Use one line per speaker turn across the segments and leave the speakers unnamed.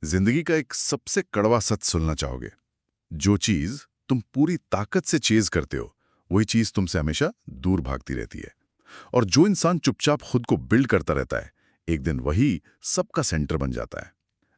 जिंदगी का एक सबसे कड़वा सच सुनना चाहोगे। जो चीज तुम पूरी ताकत से चेज करते हो, वही चीज तुमसे हमेशा दूर भागती रहती है। और जो इंसान चुपचाप खुद को बिल्ड करता रहता है, एक दिन वही सबका सेंटर बन जाता है।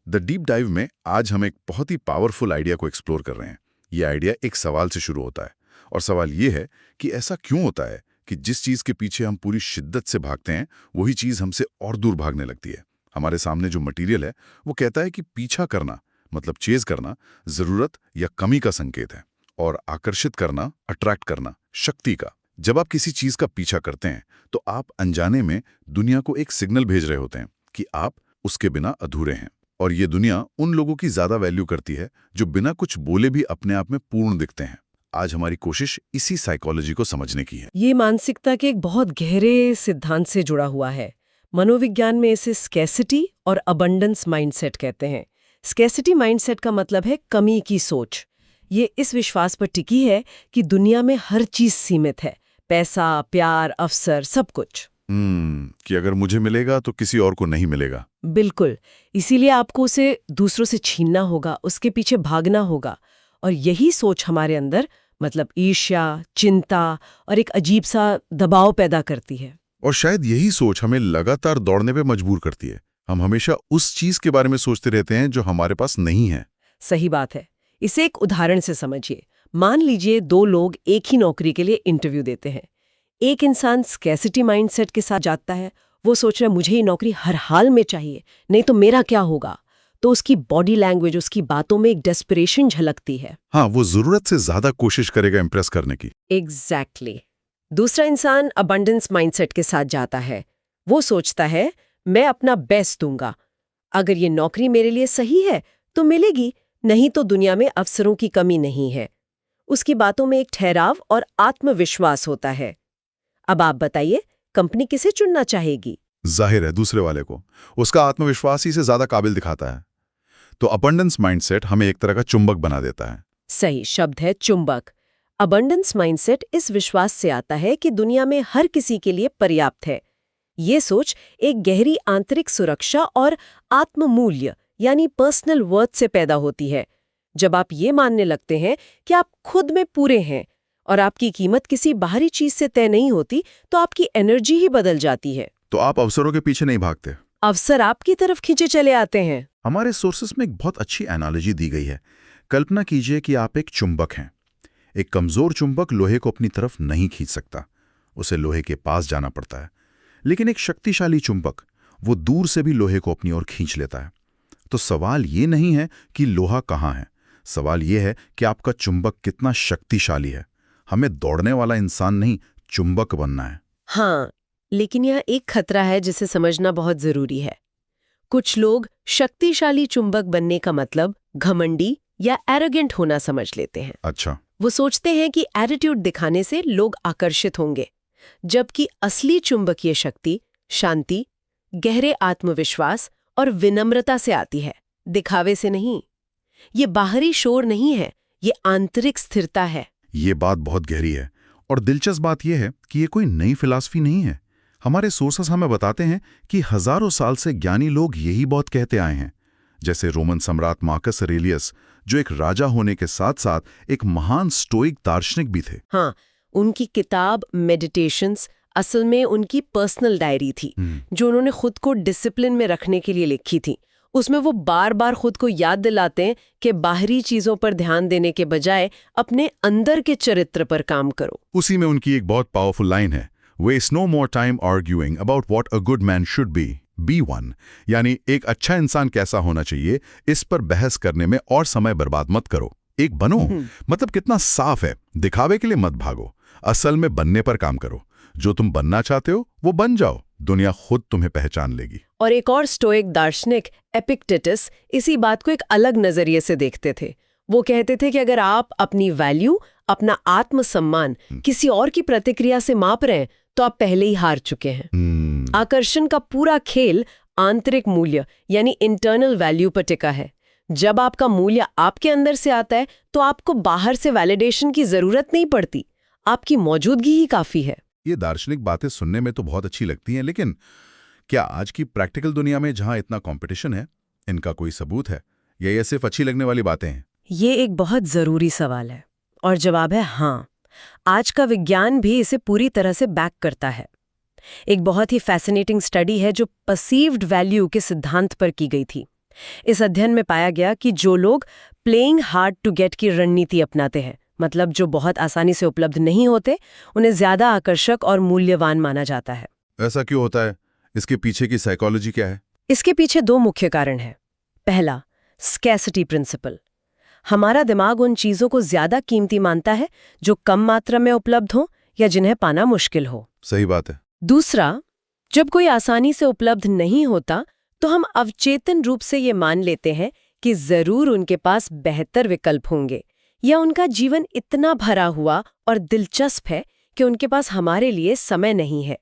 द डीप डाइव में आज हम एक बहुत ही पावरफुल आइडिया को एक्सप्लोर कर रहे हैं। यह आइडिया एक सवाल से शुरू होता है, और सवाल ये है कि ऐसा क्यों होता है कि जिस चीज के पीछे हम पूरी शिद्दत से भागते हैं, वही चीज हमसे और दूर भागने लगती है। हमारे सामने जो मटेरियल है वो कहता है कि पीछा करना मतलब चेज करना जरूरत या कमी का संकेत है, और आकर्षित करना, अट्रैक्ट करना, शक्ति का। जब आप किसी चीज का पीछा करते हैं तो आप अनजाने में दुनिया को एक सिग्नल भेज रहे होते हैं कि आप उसके बिना अधूरे हैं। और ये दुनिया उन लोगों की ज्यादा वैल्यू करती है जो बिना कुछ बोले भी अपने आप में पूर्ण दिखते हैं। आज हमारी कोशिश इसी साइकोलॉजी को समझने की है।
ये मानसिकता के एक बहुत गहरे सिद्धांत से जुड़ा हुआ है। मनोविज्ञान में इसे स्कैसिटी और अबंडेंस माइंडसेट कहते हैं। स्कैसिटी माइंडसेट का मतलब है कमी की सोच। ये इस विश्वास पर टिकी है कि दुनिया में हर चीज सीमित है, पैसा, प्यार, अवसर, सब कुछ।
कि अगर मुझे मिलेगा तो किसी और को नहीं मिलेगा।
बिल्कुल। इसीलिए आपको उसे दूसरों से छीनना होगा, उसके पीछे भागना होगा। और यही सोच हमारे अंदर मतलब ईर्ष्या, चिंता और एक अजीब सा दबाव पैदा करती है।
और शायद यही सोच हमें लगातार दौड़ने पे मजबूर करती है। हम हमेशा उस चीज के बारे में सोचते रहते हैं जो हमारे पास नहीं है।
सही बात है। इसे एक उदाहरण से समझिए। मान लीजिए दो लोग एक ही नौकरी के लिए इंटरव्यू देते हैं। एक इंसान स्कैसिटी माइंडसेट के साथ जाता है। वो सोच रहा है मुझे ये नौकरी हर हाल में चाहिए, नहीं तो मेरा क्या होगा। तो उसकी बॉडी लैंग्वेज, उसकी बातों में एक डेस्परेशन झलकती है।
हाँ, वो जरूरत से ज्यादा कोशिश करेगा इम्प्रेस करने की।
एग्जैक्टली। दूसरा इंसान अबंडेंस माइंडसेट के साथ जाता है। वो सोचता है मैं अपना बेस्ट दूंगा, अगर ये नौकरी मेरे लिए सही है तो मिलेगी, नहीं तो दुनिया में अवसरों की कमी नहीं है। उसकी बातों में एक ठहराव और आत्मविश्वास होता है। अब आप बताइए, कंपनी किसे चुनना चाहेगी?
जाहिर है दूसरे वाले को। उसका आत्मविश्वास ही से ज्यादा काबिल दिखाता है। तो अबंडेंस माइंडसेट हमें एक तरह का चुंबक बना देता है।
सही शब्द है चुंबक। अबंडेंस माइंडसेट इस विश्वास से आता है कि दुनिया में हर किसी के लिए पर्याप्त है। ये सोच एक गहरी आंतरिक सुरक्षा और आत्ममूल्य यानी पर्सनल वर्थ से पैदा होती है। जब आप ये मानने लगते हैं कि आप खुद में पूरे हैं और आपकी कीमत किसी बाहरी चीज से तय नहीं होती, तो आपकी एनर्जी ही बदल जाती है।
तो आप अवसरों के पीछे नहीं भागते,
अवसर आपकी तरफ खींचे चले आते हैं।
हमारे सोर्सेस में एक बहुत अच्छी एनालॉजी दी गई है। कल्पना कीजिए कि आप एक चुंबक हैं। एक कमजोर चुंबक लोहे को अपनी तरफ नहीं खींच सकता, उसे लोहे के पास जाना पड़ता है। लेकिन एक शक्तिशाली चुंबक वो दूर से भी लोहे को अपनी ओर खींच लेता है। तो सवाल ये नहीं है कि लोहा कहाँ है, सवाल ये है कि आपका चुंबक कितना शक्तिशाली है। हमें दौड़ने वाला इंसान नहीं, चुंबक बनना है।
हाँ, लेकिन यह एक खतरा है जिसे समझना बहुत जरूरी है। कुछ लोग शक्तिशाली चुंबक बनने का मतलब घमंडी या एरोगेंट होना समझ लेते हैं।
अच्छा।
वो सोचते हैं कि एटीट्यूड दिखाने से लोग आकर्षित होंगे, जबकि असली चुंबकीय शक्ति शांति, गहरे आत्मविश्वास और विनम्रता से आती है, दिखावे से नहीं। ये बाहरी शोर नहीं है, ये आंतरिक स्थिरता है।
ये बात बहुत गहरी है, और दिलचस्प बात यह है कि ये कोई नई फिलॉसफी नहीं है। हमारे सोर्सेस हमें बताते हैं कि हजारों साल से ज्ञानी लोग यही बहुत कहते आए हैं। जैसे रोमन सम्राट मार्कस ऑरेलियस, जो एक राजा होने के साथ साथ एक महान स्टोइक दार्शनिक भी थे।
हाँ, उनकी किताब मेडिटेशंस असल में उनकी पर्सनल डायरी थी, जो उन्होंने खुद को डिसिप्लिन में रखने के लिए लिखी थी। उसमें वो बार बार खुद को याद दिलाते हैं कि बाहरी चीजों पर ध्यान देने के बजाय अपने अंदर के चरित्र पर काम करो।
उसी में उनकी एक बहुत पावरफुल लाइन है, waste no more time arguing about what a good man should be one. यानी एक अच्छा इंसान कैसा होना चाहिए, इस पर बहस करने में और समय बर्बाद मत करो, एक बनो। मतलब कितना साफ है, दिखावे के लिए मत भागो, असल में बनने पर काम करो। जो तुम बनना चाहते हो वो बन जाओ, दुनिया खुद तुम्हें पहचान लेगी।
और एक और स्टोइक दार्शनिक एपिक्टेटस इसी बात को एक अलग नजरिए से देखते थे। वो कहते थे कि अगर आप अपनी वैल्यू, अपना आत्मसम्मान किसी और की प्रतिक्रिया से माप रहे हैं, तो आप पहले ही हार चुके हैं। आकर्षण का पूरा खेल आंतरिक मूल्य यानी इंटरनल वैल्यू पर टिका है। जब आपका मूल्य आपके अंदर से आता है, तो आपको बाहर से वैलिडेशन की जरूरत नहीं पड़ती, आपकी मौजूदगी ही काफी है।
ये दार्शनिक बातें सुनने में तो बहुत अच्छी लगती हैं, लेकिन क्या आज की प्रैक्टिकल दुनिया में जहां इतना कंपटीशन है, इनका कोई सबूत है? या ये सिर्फ अच्छी लगने वाली बातें हैं?
ये एक बहुत जरूरी सवाल है और जवाब है हाँ। आज का विज्ञान भी इसे पूरी तरह से बैक करता है। एक बहुत ही फैसिनेटिंग स्टडी है जो परसीव्ड वैल्यू के सिद्धांत पर की गई थी। इस अध्ययन में पाया गया कि जो लोग प्लेइंग हार्ड टू गेट की रणनीति अपनाते हैं, मतलब जो बहुत आसानी से उपलब्ध नहीं होते, उन्हें ज्यादा आकर्षक और मूल्यवान माना जाता है।
ऐसा क्यों होता है? इसके पीछे की साइकोलॉजी क्या है?
इसके पीछे दो मुख्य कारण हैं। पहला, स्कैसिटी प्रिंसिपल। हमारा दिमाग उन चीजों को ज्यादा कीमती मानता है जो कम मात्रा में उपलब्ध हो या जिन्हें पाना मुश्किल हो।
सही बात है।
दूसरा, जब कोई आसानी से उपलब्ध नहीं होता तो हम अवचेतन रूप से ये मान लेते हैं कि जरूर उनके पास बेहतर विकल्प होंगे या उनका जीवन इतना भरा हुआ और दिलचस्प है कि उनके पास हमारे लिए समय नहीं है।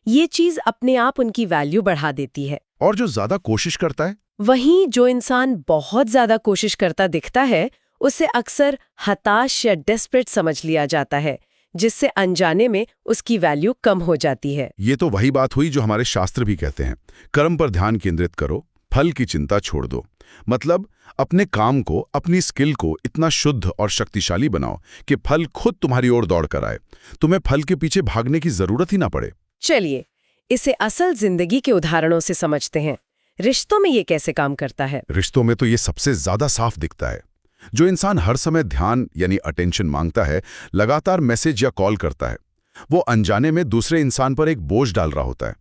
ये चीज अपने आप उनकी वैल्यू बढ़ा देती है।
और जो ज्यादा कोशिश करता है?
वहीं जो इंसान बहुत ज्यादा कोशिश करता दिखता है, उसे अक्सर हताश या डेस्परेट समझ लिया जाता है, जिससे अनजाने में उसकी वैल्यू कम हो जाती है।
ये तो वही बात हुई जो हमारे शास्त्र भी कहते हैं, कर्म पर ध्यान केंद्रित करो, फल की चिंता छोड़ दो। मतलब अपने काम को, अपनी स्किल को इतना शुद्ध और शक्तिशाली बनाओ कि फल खुद तुम्हारी ओर दौड़ कर आए, तुम्हें फल के पीछे भागने की जरूरत ही ना पड़े।
चलिए इसे असल जिंदगी के उदाहरणों से समझते हैं। रिश्तों में ये कैसे काम करता है?
रिश्तों में तो ये सबसे ज्यादा साफ दिखता है। जो इंसान हर समय ध्यान यानी अटेंशन मांगता है, लगातार मैसेज या कॉल करता है, वो अनजाने में दूसरे इंसान पर एक बोझ डाल रहा होता है।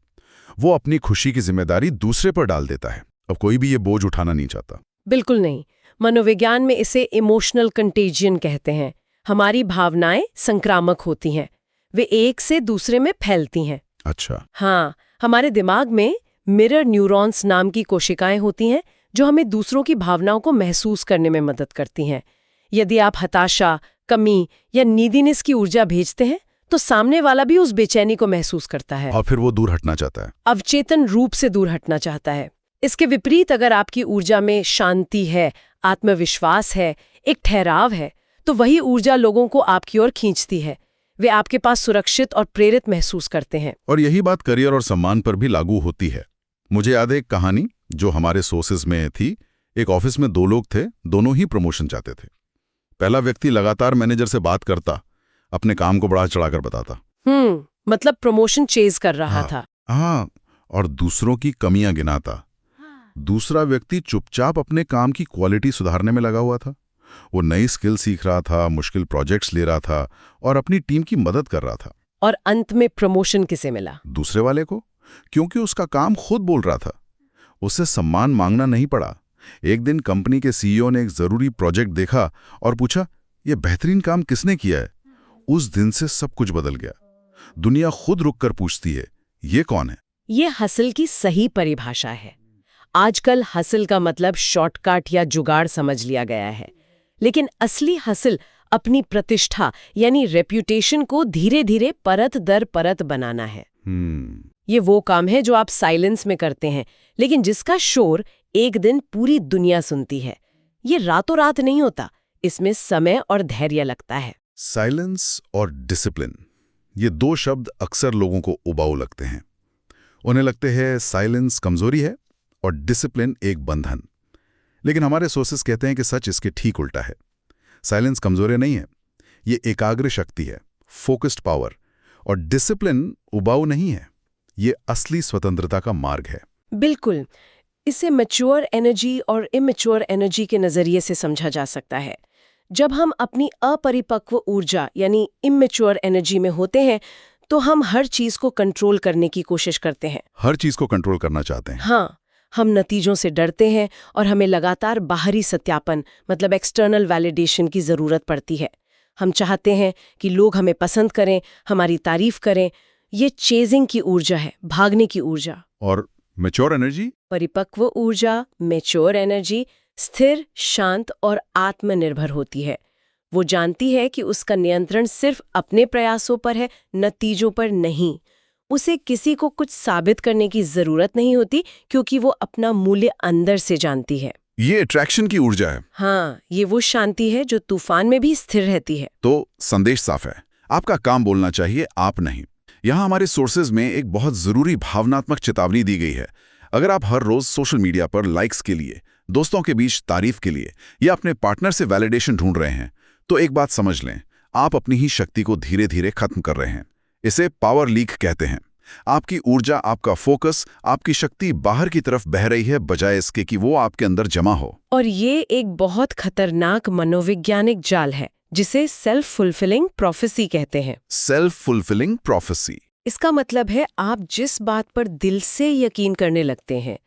वो अपनी खुशी की जिम्मेदारी दूसरे पर डाल देता है। अब कोई भी ये बोझ उठाना नहीं चाहता।
बिल्कुल नहीं। मनोविज्ञान में इसे इमोशनल कंटेजियन कहते हैं। हमारी भावनाएं संक्रामक होती हैं, वे एक से दूसरे में फैलती हैं।
अच्छा।
हाँ, हमारे दिमाग में मिरर न्यूरॉन्स नाम की कोशिकाएं होती हैं जो हमें दूसरों की भावनाओं को महसूस करने में मदद करती हैं। यदि आप हताशा, कमी या नीडीनेस की ऊर्जा भेजते हैं तो सामने वाला भी उस बेचैनी को महसूस करता है
और फिर वो दूर हटना चाहता है,
अवचेतन रूप से दूर हटना चाहता है। इसके विपरीत अगर आपकी ऊर्जा में शांति है, आत्मविश्वास है, एक ठहराव है, तो वही ऊर्जा लोगों को आपकी ओर खींचती है। वे आपके पास सुरक्षित और प्रेरित महसूस करते हैं।
और यही बात करियर और सम्मान पर भी लागू होती है। मुझे याद है एक कहानी जो हमारे सोर्सेज में थी। एक ऑफिस में दो लोग थे, दोनों ही प्रमोशन चाहते थे। पहला व्यक्ति लगातार मैनेजर से बात करता, अपने काम को बढ़ा चढ़ाकर बताता।
मतलब प्रमोशन चेज कर रहा था।
हाँ, और दूसरों की कमियां गिनाता। दूसरा व्यक्ति चुपचाप अपने काम की क्वालिटी सुधारने में लगा हुआ था। वो नई स्किल सीख रहा था, मुश्किल प्रोजेक्ट्स ले रहा था और अपनी टीम की मदद कर रहा था।
और अंत में प्रमोशन किसे मिला?
दूसरे वाले को, क्योंकि उसका काम खुद बोल रहा था। उसे सम्मान मांगना नहीं पड़ा। एक दिन कंपनी के सीईओ ने एक जरूरी प्रोजेक्ट देखा और पूछा, यह बेहतरीन काम किसने किया है? उस दिन से सब कुछ बदल गया। दुनिया खुद रुककर पूछती है, ये कौन है?
ये हसल की सही परिभाषा है। आजकल हसल का मतलब शॉर्टकट या जुगाड़ समझ लिया गया है, लेकिन असली हसल अपनी प्रतिष्ठा यानी रेप्यूटेशन को धीरे धीरे परत दर परत बनाना है। ये वो काम है जो आप साइलेंस में करते हैं, लेकिन जिसका शोर एक दिन पूरी दुनिया सुनती है। ये रातों रात नहीं होता, इसमें समय और धैर्य लगता है।
साइलेंस और डिसिप्लिन, ये दो शब्द अक्सर लोगों को उबाऊ लगते हैं। उन्हें लगते हैं साइलेंस कमजोरी है और डिसिप्लिन एक बंधन। लेकिन हमारे सोर्सेस कहते हैं कि सच इसके ठीक उल्टा है। साइलेंस कमजोरी नहीं है, ये एकाग्र शक्ति है, फोकस्ड पावर। और डिसिप्लिन उबाऊ नहीं है, ये असली स्वतंत्रता का मार्ग है।
बिल्कुल, इसे मैच्योर एनर्जी और इमैच्योर एनर्जी के नजरिए से समझा जा सकता है। जब हम अपनी अपरिपक्व ऊर्जा यानी इमैच्योर एनर्जी में होते हैं तो हम हर चीज को कंट्रोल करने की कोशिश करते हैं।
हर चीज को कंट्रोल करना चाहते हैं।
हाँ, हम नतीजों से डरते हैं और हमें लगातार बाहरी सत्यापन मतलब एक्सटर्नल वैलिडेशन की जरूरत पड़ती है। हम चाहते हैं कि लोग हमें पसंद करें, हमारी तारीफ करें। ये चेजिंग की ऊर्जा है, भागने की ऊर्जा।
और मैच्योर एनर्जी?
परिपक्व ऊर्जा, मैच्योर एनर्जी स्थिर, शांत और आत्मनिर्भर होती है। वो जानती है कि उसका नियंत्रण सिर्फ अपने प्रयासों पर है, नतीजों पर नहीं। उसे किसी को कुछ साबित करने की जरूरत नहीं होती, क्योंकि वो अपना मूल्य अंदर से जानती है।
ये अट्रैक्शन की ऊर्जा है।
हाँ, ये वो शांति है जो तूफान में भी स्थिर रहती है।
तो संदेश साफ है, आपका काम बोलना चाहिए, आप नहीं। यहाँ हमारे सोर्सेज में एक बहुत जरूरी भावनात्मक चेतावनी दी गई है। अगर आप हर रोज सोशल मीडिया पर लाइक्स के लिए, दोस्तों के बीच तारीफ के लिए या अपने पार्टनर से वैलिडेशन ढूंढ रहे हैं, तो एक बात समझ लें, आप अपनी ही शक्ति को धीरे धीरे खत्म कर रहे हैं। इसे पावर लीक कहते हैं। आपकी ऊर्जा, आपका फोकस, आपकी शक्ति बाहर की तरफ बह रही है बजाय इसके कि वो आपके अंदर जमा हो।
और ये एक बहुत खतरनाक मनोवैज्ञानिक जाल है जिसे सेल्फ फुलफिलिंग प्रोफेसी कहते हैं।
Self fulfilling prophecy.
इसका मतलब है आप जिस बात पर दिल से यकीन करने लगते हैं,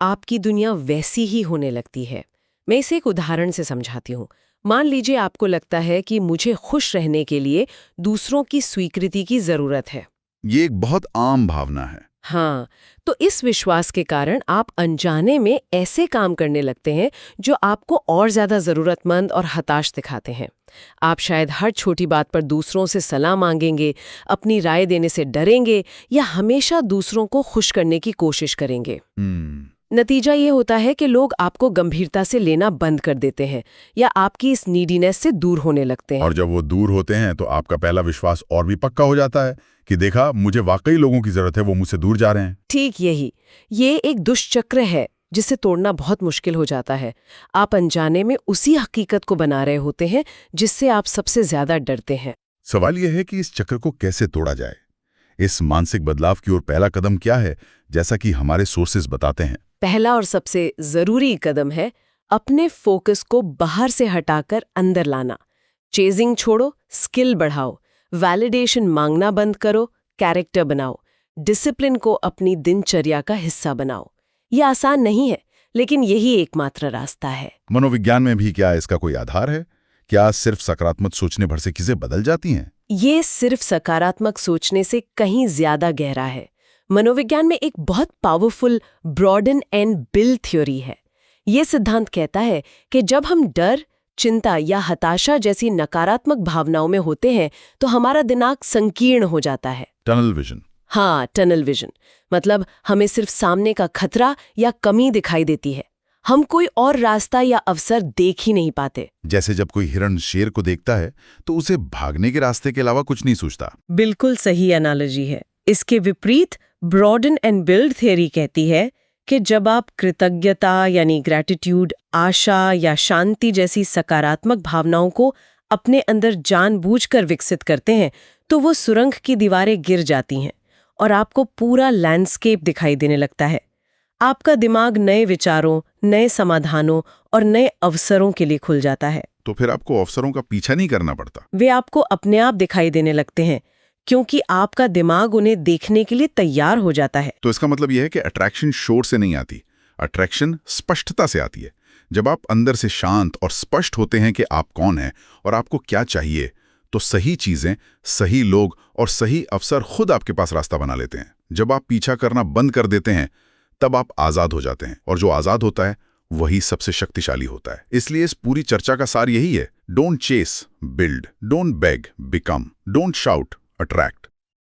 आपकी दुनिया वैसी ही होने लगती है। मैं इसे एक उदाहरण से समझाती हूँ। मान लीजिए आपको लगता है कि मुझे खुश रहने के लिए दूसरों की स्वीकृति की जरूरत है।
ये एक बहुत आम भावना है।
हाँ, तो इस विश्वास के कारण आप अनजाने में ऐसे काम करने लगते हैं जो आपको और ज्यादा जरूरतमंद और हताश दिखाते हैं। आप शायद हर छोटी बात पर दूसरों से सलाह मांगेंगे, अपनी राय देने से डरेंगे या हमेशा दूसरों को खुश करने की कोशिश करेंगे। नतीजा ये होता है कि लोग आपको गंभीरता से लेना बंद कर देते हैं या आपकी इस नीडीनेस से दूर होने लगते हैं।
और जब वो दूर होते हैं तो आपका पहला विश्वास और भी पक्का हो जाता है कि देखा, मुझे वाकई लोगों की जरूरत है, वो मुझसे दूर जा रहे हैं।
ठीक यही। ये एक दुष्चक्र है जिसे तोड़ना बहुत मुश्किल हो जाता है। आप अनजाने में उसी हकीकत को बना रहे होते हैं जिससे आप सबसे ज्यादा डरते हैं।
सवाल यह है कि इस चक्र को कैसे तोड़ा जाए। इस मानसिक बदलाव की ओर पहला कदम क्या है, जैसा कि हमारे सोर्सेज बताते हैं?
पहला और सबसे जरूरी कदम है अपने फोकस को बाहर से हटाकर अंदर लाना। चेजिंग छोड़ो, स्किल बढ़ाओ, वैलिडेशन मांगना बंद करो, कैरेक्टर बनाओ, डिसिप्लिन को अपनी दिनचर्या का हिस्सा बनाओ। ये आसान नहीं है, लेकिन यही एकमात्र रास्ता है।
मनोविज्ञान में भी क्या इसका कोई आधार है? क्या सिर्फ सकारात्मक सोचने भर से चीजें बदल जाती हैं?
ये सिर्फ सकारात्मक सोचने से कहीं ज्यादा गहरा है। मनोविज्ञान में एक बहुत powerful broaden and build theory है। ये सिद्धांत कहता है कि जब हम डर, चिंता या हताशा जैसी नकारात्मक भावनाओं में होते हैं तो हमारा दिमाग संकीर्ण हो जाता है।
Tunnel vision.
हाँ, टनल विजन मतलब हमें सिर्फ सामने का खतरा या कमी दिखाई देती है। हम कोई और रास्ता या अवसर देख ही नहीं पाते।
जैसे जब कोई हिरण शेर को देखता है तो उसे भागने के रास्ते के अलावा कुछ नहीं सूझता।
बिल्कुल सही एनालॉजी है। इसके विपरीत ब्रॉडन एंड बिल्ड थ्योरी कहती है कि जब आप कृतज्ञता यानी ग्रैटिट्यूड, आशा या शांति जैसी सकारात्मक भावनाओं को अपने अंदर जानबूझकर विकसित करते हैं तो वो सुरंग की दीवारें गिर जाती हैं और आपको पूरा लैंडस्केप दिखाई देने लगता है। आपका दिमाग नए विचारों, नए समाधानों और नए अवसरों के लिए खुल जाता है।
तो फिर आपको अवसरों का पीछा नहीं करना पड़ता।
वे आपको अपने आप दिखाई देने लगते हैं क्योंकि आपका दिमाग उन्हें देखने के लिए तैयार हो जाता है।
तो इसका मतलब यह है कि अट्रैक्शन शोर से नहीं आती, अट्रैक्शन स्पष्टता से आती है। जब आप अंदर से शांत और स्पष्ट होते हैं कि आप कौन हैं और आपको क्या चाहिए, तो सही चीजें, सही लोग और सही अवसर खुद आपके पास रास्ता बना लेते हैं। जब आप पीछा करना बंद कर देते हैं तब आप आजाद हो जाते हैं, और जो आजाद होता है वही सबसे शक्तिशाली होता है। इसलिए इस पूरी चर्चा का सार यही है: don't chase, build; don't beg, become; don't shout, attract.